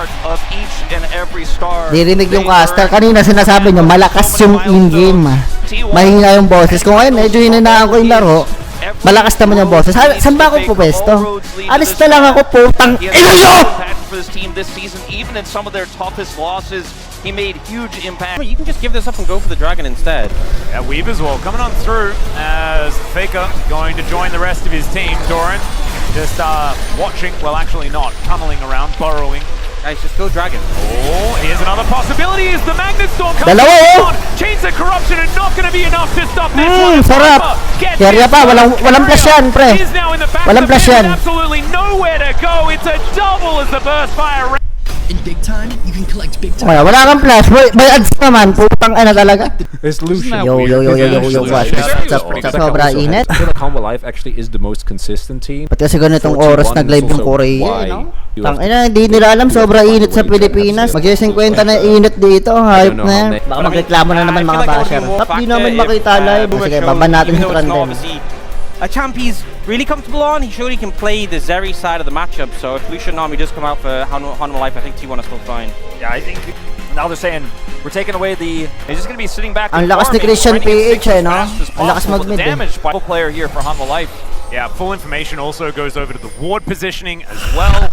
part of each and every star. Dirinig yung caster. Kanina sinasabi nyo, malakas yung in-game. Mahina yung boses. Kung ngayon, medyo hininaan ko yung laro, malakas naman yung boses. Saan ba ako pupesto? Alis na lang ako, putang ina nyo! Even in some of their toughest losses, he made huge impact. You can just give this up and go for the dragon instead. Yeah, Weave as well, coming on through as Faker going to join the rest of his team. Doran just watching, well actually not, tunneling around, burrowing. Guys, just go dragon. Oh, here's another possibility. Is the Magnet Storm coming Dalawa, on? Chains of Corruption are not going to be enough to stop this one. Sarap. Kaya pa, walang flash yan, pre. Walang flash yan. Absolutely nowhere to go. It's a double as the burst fire. In big time, you can collect big time. Wala kang flash. May ads naman. Putang ina talaga. It's Lucian. Yo. Sobra init. I feel like Combo Life actually is the most consistent team. Pati kasi ganitong oras nag-live yung Korea, no? Tangina, hindi nila alam, sobra init sa Pilipinas. Mag-50 na init dito, hype na yan. Baka magreklamo na naman mga basher. Di naman makita live. Sige, baban natin yung Trandem. A champ he's really comfortable on. He showed he can play the Zeri side of the matchup. So if Lucian Nami does come out for Hanwha Life, I think T1 is still fine. Yeah, I think now they're saying we're taking away the. He's just going to be sitting back. Ang lakas ni Christian PH, eh, no? Ang lakas mag-mid, eh. Damage by player here for Hanwha Life. Yeah, full information also goes over to the ward positioning as well.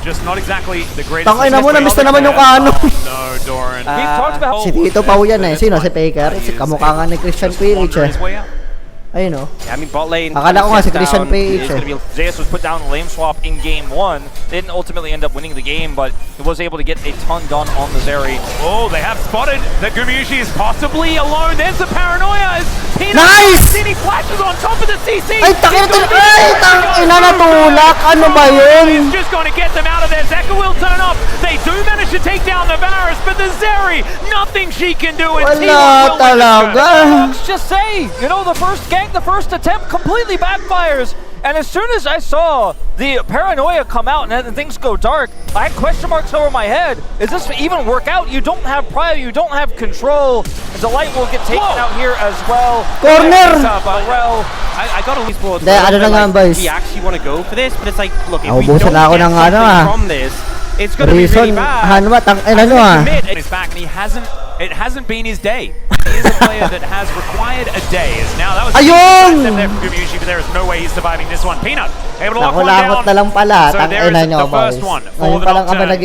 Just not exactly the greatest. Tangay na mo, na-miss na naman yung kano. No, Doran. We've talked about. Si Tito Pau yan eh. Sino? Si Faker? Si kamukha nga ni Christian PH eh. Ayun o. Yeah, I mean bot lane. Akala ko nga si Christian PH eh. Zeus was put down in lane swap in game 1. They didn't ultimately end up winning the game, but he was able to get a ton done on the Zeri. Oh, they have spotted that Gumushi is possibly alone. There's the paranoia. Nice! He flashes on top of the CC. Ay, tangina natulak. Ano ba yun? He's just going to get them out of there. Zeka will turn up. They do manage to take down the Varus, but the Zeri, nothing she can do. Wala talaga. Let's just say, you know, the first gank, the first attempt completely backfires. And as soon as I saw the paranoia come out and then things go dark, I had question marks over my head. Is this even work out? You don't have prio, you don't have control. And Delight will get taken out here as well. Corner! Well, I got a least board. Ano na nga, boys? We actually want to go for this, but it's like, look, if we Naubusan don't ako get ng something from this, it's going to be really bad. Hanwha, ano ah. He's back and it hasn't been his day. He is a player that has required a day. Now that was Ayun! there for Gumushi, but there is no way he's surviving this one. Peanut able to lock one down. Nakulangot na lang pala. So there is the first one for the Nocturne.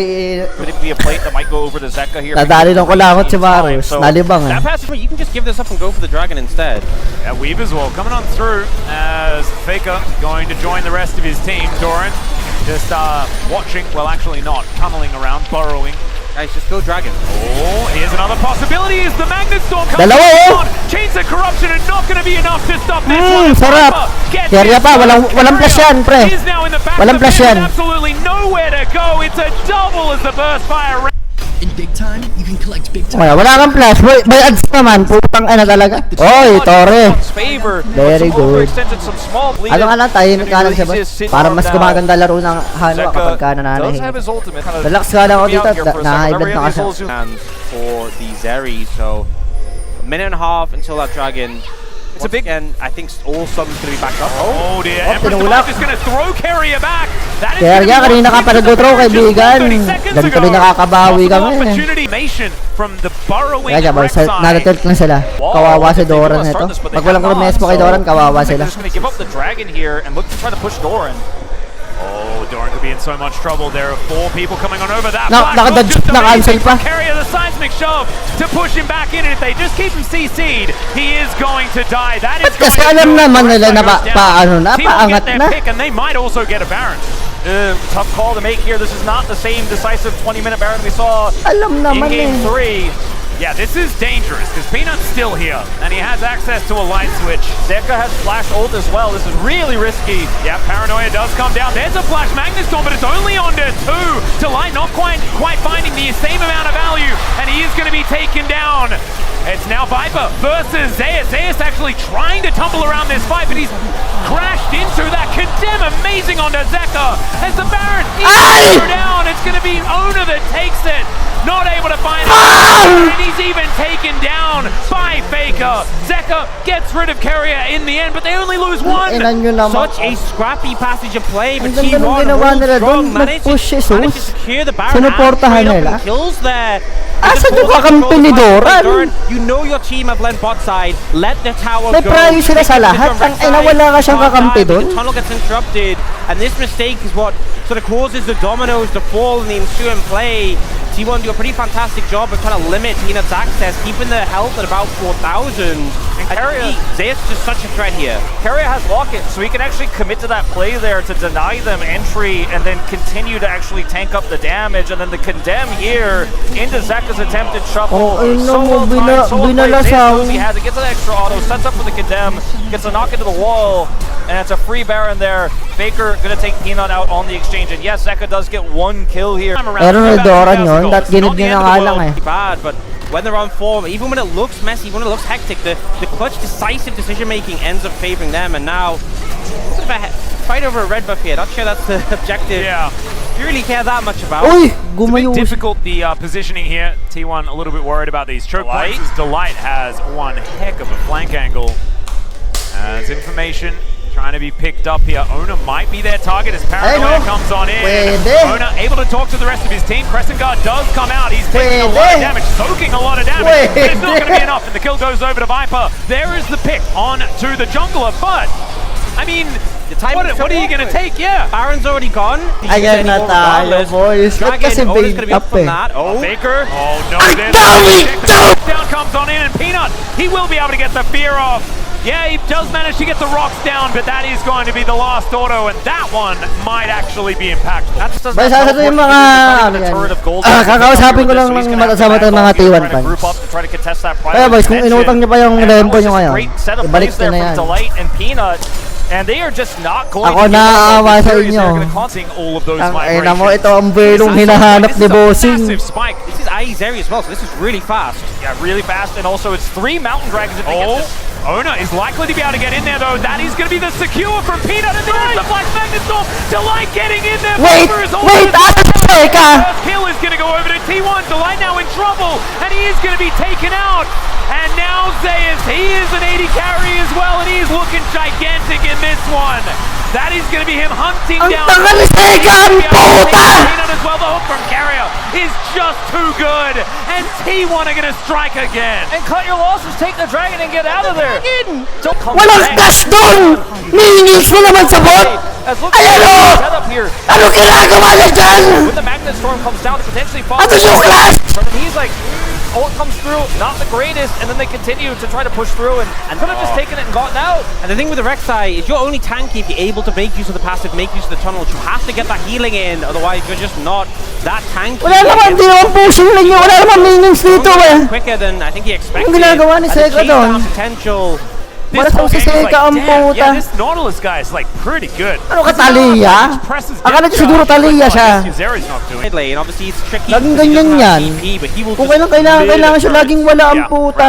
Could it be a plate that might go over to Zeka here? Nadali ng kulangot si Varus. Nalibang eh. You can just give this up and go for the dragon instead. Yeah, Weave as well, coming on through as Faker going to join the rest of his team. Doran just watching, well actually not, tunneling around, burrowing. Guys, just go dragon. Oh, here's another possibility. Is the Magnet Storm coming Dalawa, on? Chains of Corruption are not going to be enough to stop this one. Sarap. Kaya pa, walang flash yan, pre. Walang flash yan. Absolutely nowhere to go. It's a double as the burst fire. In big time, you can collect big time. Wala kang flash. May ads naman. Putang ina talaga. Oy, Torre. Very good. Ano nga lang, tahimik ka lang siya ba? Para mas gumaganda laro ng Hanwha kapag ka nananahin. Relax ka lang ako dito. Nahaibad na kasi. For the Zeri, so a minute and a half until that dragon. It's a big, and I think all summon's going to be backed up. Oh dear, Empress tinulak. is going to throw Carrier back. That is Kaya kanina ka pa nag-throw kaibigan. Ganito rin nakakabawi kami. From the burrowing Kaya ba, natatilt lang sila. Kawawa si Doran nito. Pag walang rumes po kay Doran, kawawa sila. Just going to give up the dragon here and look to try to push Doran. Oh, Doran could be in so much trouble. There are 4 people coming on over that. Nakadodge, na-cancel pa. Carrier the seismic shove to push him back in, and if they just keep him CC'd, he is going to die. That is kasi alam naman nila na paano na, paangat na. And they might also get a Baron. Tough call to make here. This is not the same decisive 20-minute Baron we saw in game 3. Yeah, this is dangerous because Peanut's still here and he has access to a light switch. Zeka has flash ult as well. This is really risky. Yeah, Paranoia does come down. There's a flash Magnet Storm, but it's only on to 2. Delight not quite finding the same amount of value, and he is going to be taken down. It's now Viper versus Zeus. Zeus actually trying to tumble around this fight, but he's crashed into that condemn. Amazing onto Zeka as the Baron is down. It's going to be Owner that takes it. Not able to find it. And he's even taken down by Faker. Zeka Faker gets rid of Carrier in the end, but they only lose one. Such a scrappy passage of play, but Ang ganda nung T1 ginawa real nila strong, doon. managed to Nag-push Jesus. secure the Baron Sinuportahan and straight nila. up and kills there. Asan yung kakampi ni Doran? You know your team have lent bot side, let the tower May go. prayo sila sa lahat. Ang ina, wala ka siyang kakampi doon. The tunnel gets interrupted, and this mistake is what sort of causes the dominoes to fall in the ensuing play. T1 do a pretty fantastic job of trying to limit Peanut's access, keeping their health at about 4,000. And Carrier, Zeus just such a threat here. Carrier has lock-in, so he can actually commit to that play there to deny them entry and then continue to actually tank up the damage. And then the condemn here into Zeka's attempted shuffle. Oh, ayun so na well mo, timed, so well played. binalasaw. Zeus knows he has it, gets an extra auto, sets up for the condemn, gets a knock into the wall, and it's a free Baron there. Faker gonna take Peanut out on the exchange, and yes, Zeka does get one kill here. Pero na Doran yun, that ginid niya na nga lang eh. Bad, but when they're on form, even when it looks messy, when it looks hectic, the clutch decisive decision making ends up favoring them. And now, sort of a fight over a red buff here. Not sure that's the objective. Yeah. Do you really care that much about? Uy, It's a gumayo. bit difficult, the positioning here. T1 a little bit worried about these choke points. As Delight has one heck of a flank angle. As information trying to be picked up here. Ona might be their target as Paranoia comes on in. Pwede. Ona able to talk to the rest of his team. Crescent Guard does come out. He's taking a lot of damage, soaking a lot of damage. But it's not going to be enough, and the kill goes over to Viper. There is the pick on to the jungler, but I mean, what are you going to take? Yeah. Baron's already gone. Ayan na tayo, boys. Ba't kasi Ona's bait gonna be up up from eh? that. Oh, Faker. Oh no, Ang there's dami! down comes on in, and Peanut, he will be able to get the fear off. Yeah, he does manage to get the rocks down, but that is going to be the last auto, and that one might actually be impactful. Basta sa yung mga ano yan. Kakausapin ko lang ng mata-mata mga T1 fans. Kaya boys, kung inutang niyo pa yung lempo nyo ngayon, ibalik nyo na yan. And they are just not going Ako to give up naaawa on sa the series. inyo. They're going to consing all of those Ang ina migrations. mo, ito ang belong hinahanap ni Bossing. Massive spike. this is IE's area as well, so this is really fast. Yeah, really fast, and also it's 3 Mountain Dragons if they get this. Ona is likely to be able to get in there though. That is going to be the secure from Peanut, and there's the Black Magnet Storm. Delight getting in there. Wait, Teka! First kill is going to go over to T1. Delight now in trouble, and he is going to be taken out. And now Zeus, he is an 80 carry as well, and he is looking gigantic in this one. That is going to be him hunting Ang down. tagal ni Sega, ang puta! Peanut as well. The hook from Carrier is just too good, and T1 are going to strike again. And cut your losses, take the dragon and get out of there. Don't come Walang back. dash doon! Miningis mo naman sa bot! As look Ayan o! set up here. Ano ginagawa niya dyan? When the Magnet Storm comes down to potentially fall, Ano yung class? he's like, oh, it comes through, not the greatest, and then they continue to try to push through, and could have just taken it and gotten out. And the thing with the Rek'Sai is you're only tanky if you're able to make use of the passive, make use of the tunnels. You have to get that healing in, otherwise you're just not that tanky. Wala naman, di naman pushing lang yun. Wala naman minings dito eh. Quicker than I think he expected. Ang ginagawa ni And the Sega chase doon. down potential. Wala sa si Sega ang puta. Yeah, this Nautilus guy is like pretty good. Ano ka, Taliya? Akala ko siguro Taliya siya. Zera's not doing. And obviously it's tricky. Laging because he ganyan doesn't have yan. TP, but he will Kung just kailangan siya, laging wala ang puta.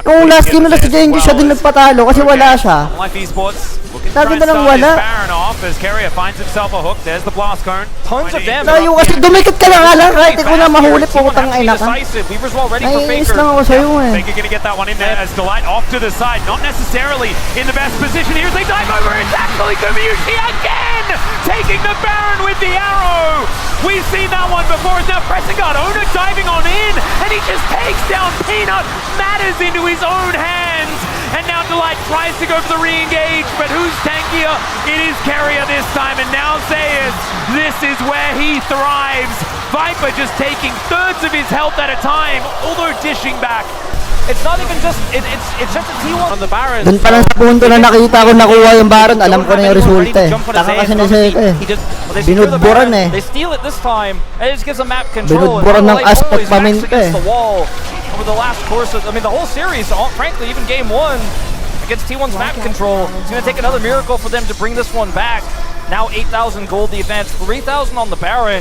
Kung last game nila si Genji, siya din nagpatalo kasi wala siya. Life Esports looking Lagi to na lang wala. Baron off as Carrier finds himself a hook. There's the blast cone. Tons of damage. Layo kasi dumikit ka na nga lang kahit ikaw na mahuli po utang ina ka. Weaver's well ready for Naiinis Faker. lang ako sa'yo eh. Faker gonna get that one in there as Delight off to the side. Not necessarily in the best position here as they dive over. It's actually Kobayushi again! Taking the Baron with the arrow! We've seen that one before. It's now Pressingard. Ona diving on in, and he just takes down Peanut. Matters into his own hands. And now Delight tries to go for the re-engage, but who's tankier? It is Carrier this time, and now Zeus. This is where he thrives. Viper just taking thirds of his health at a time, although dishing back. It's not even just, it's just a T1 on the Baron. Doon pa lang sa punto na nakita ko nakuha yung Baron, alam ko na yung resulta eh. Taka kasi ni Sega eh. Binudburan eh. They steal it this time, and it just gives them map control. Binudburan ng aspat paminta eh. The wall over the last course of, I mean, the whole series, frankly, even game 1 against T1's map control, it's going to take another miracle for them to bring this one back. Now 8,000 gold the advance, 3,000 on the Baron.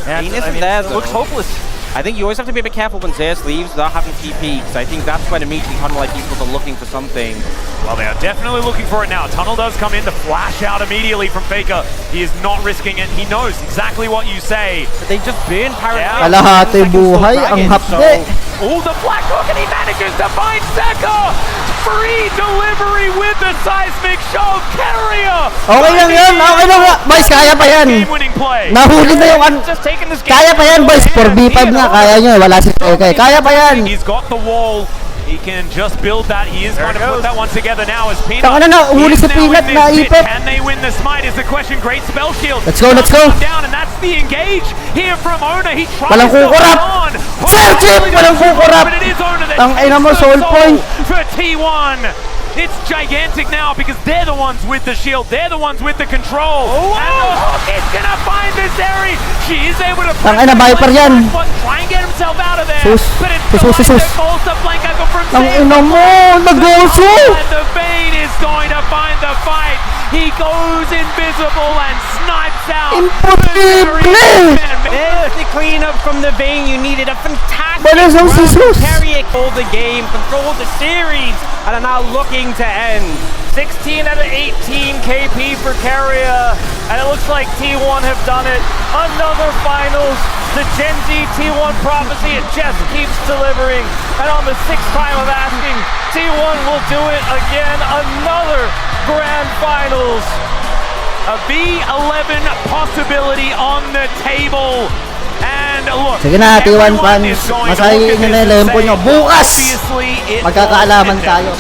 And, it looks hopeless. I think you always have to be a bit careful when Zeus leaves without having TP, because I think that's when immediately Hunter-like people are looking for something. Well, they are definitely looking for it now. Tunnel does come in to flash out immediately from Faker. He is not risking it. He knows exactly what you say. But they just burn Paranoia. Kalahati buhay, ang hapde. Oh, the Black Hook, and he manages to find Zeka! Free delivery with the seismic shove, Carrier! Okay lang yun, okay lang. Boys, kaya pa yan. Game-winning play. Nahuli na yung Just taking this game. Kaya pa yan, boys. 4v5 nga, kaya nyo. Wala si Seke. Kaya pa yan. He's got the wall. He can just build that. He is going to put that one together now as Peanut. Taka na, uhuli si Peanut na ipit. Can they win the smite is the question. Great spell shield. Let's go, let's go. Down, and that's the engage here from Ona. He tries Walang to kukurap. hold on. Sir Chip, walang kukurap. But it is Ona that Ang ina mo, takes the soul point. for T1. It's gigantic now because they're the ones with the shield. They're the ones with the control. And the Hook is gonna find this area. She is able to Ang ina, Viper yan. try and get himself out of there. Sus. But it's Sus, sus, sus. falls to flank over from Ang Sam. ina mo, nag-goso. And the Bane is going to find the fight. He goes invisible and snipes out. Imposible. There's the cleanup from the vein. You needed a fantastic Wala siyang run. sisus. Carry it, control the game, control the series, and are now looking to end. 16 out of 18 KP for Carrier, and it looks like T1 have done it. Another finals. The Gen Z T1 prophecy, it just keeps delivering. And on the 6th time of asking, T1 will do it again. Another grand finals. A V11 possibility on the table. And look, Sige na, T1 everyone fans. is going to Masahin look at nyo na this yung and lempo say, nyo. Bukas! obviously, it Magkakaalaman was tayo.